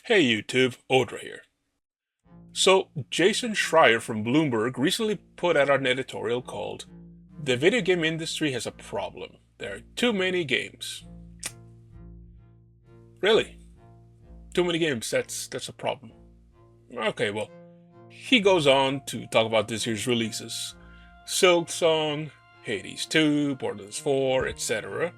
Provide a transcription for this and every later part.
Hey YouTube, Audra here. So, Jason Schreier from Bloomberg recently put out an editorial called "The Video Game Industry Has a Problem. There are too many games." Really? Too many games, that's a problem. Okay, well, he goes on to talk about this year's releases. Silksong, Hades 2, Borderlands 4, etc.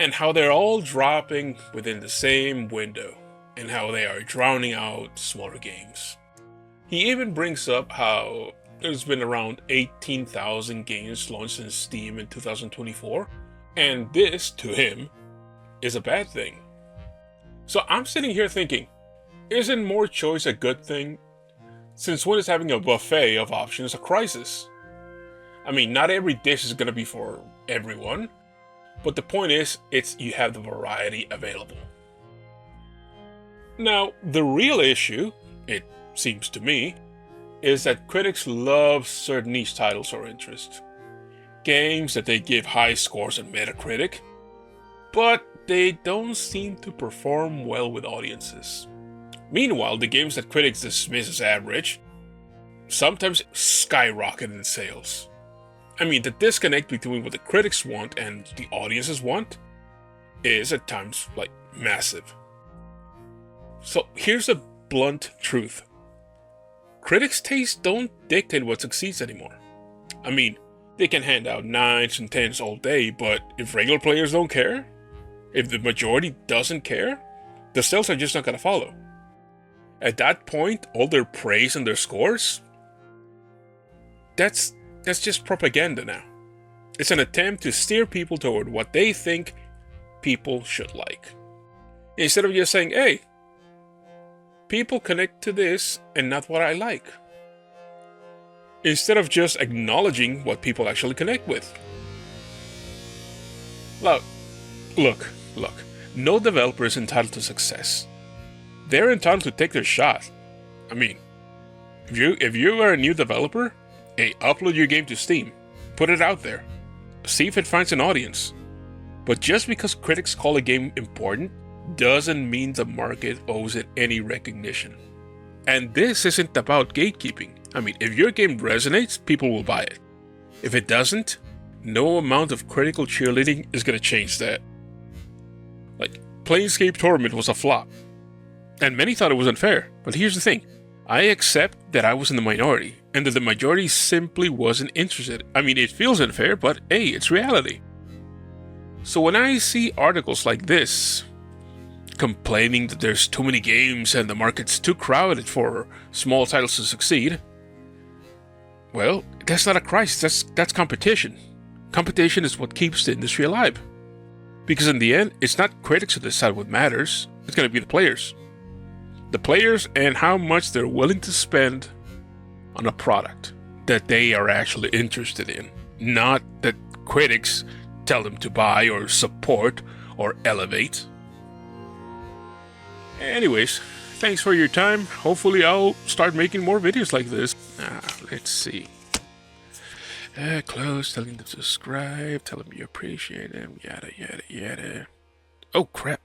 And how they're all dropping within the same window, and how they are drowning out smaller games. He even brings up how there's been around 18,000 games launched in Steam in 2024, and this, to him, is a bad thing. So I'm sitting here thinking, isn't more choice a good thing? Since when is having a buffet of options a crisis? I mean, not every dish is gonna be for everyone, but the point is, you have the variety available. Now, the real issue, it seems to me, is that critics love certain niche titles or interests. Games that they give high scores on Metacritic, but they don't seem to perform well with audiences. Meanwhile, the games that critics dismiss as average sometimes skyrocket in sales. I mean, the disconnect between what the critics want and the audiences want is at times, massive. So here's the blunt truth. Critics' tastes don't dictate what succeeds anymore. I mean, they can hand out 9s and 10s all day, but if regular players don't care, if the majority doesn't care, the sales are just not gonna follow. At that point, all their praise and their scores, that's just propaganda now. It's an attempt to steer people toward what they think people should like. Instead of just saying, hey, people connect to this and not what I like. Instead of just acknowledging what people actually connect with. Look. No developer is entitled to success. They're entitled to take their shot. I mean, if you are a new developer, hey, upload your game to Steam. Put it out there. See if it finds an audience. But just because critics call a game important doesn't mean the market owes it any recognition. And this isn't about gatekeeping. I mean, if your game resonates, people will buy it. If it doesn't, no amount of critical cheerleading is gonna change that. Planescape Torment was a flop. And many thought it was unfair, but here's the thing. I accept that I was in the minority, and that the majority simply wasn't interested. I mean, it feels unfair, but hey, it's reality. So when I see articles like this, complaining that there's too many games and the market's too crowded for small titles to succeed, well, that's not a crisis, that's competition. Competition is what keeps the industry alive. Because in the end, it's not critics who decide what matters, it's going to be the players. The players and how much they're willing to spend on a product that they are actually interested in. Not that critics tell them to buy or support or elevate. Anyways, thanks for your time. Hopefully I'll start making more videos like this. Let's see. Close, tell them to subscribe, tell them you appreciate them, yada yada yada. Oh crap.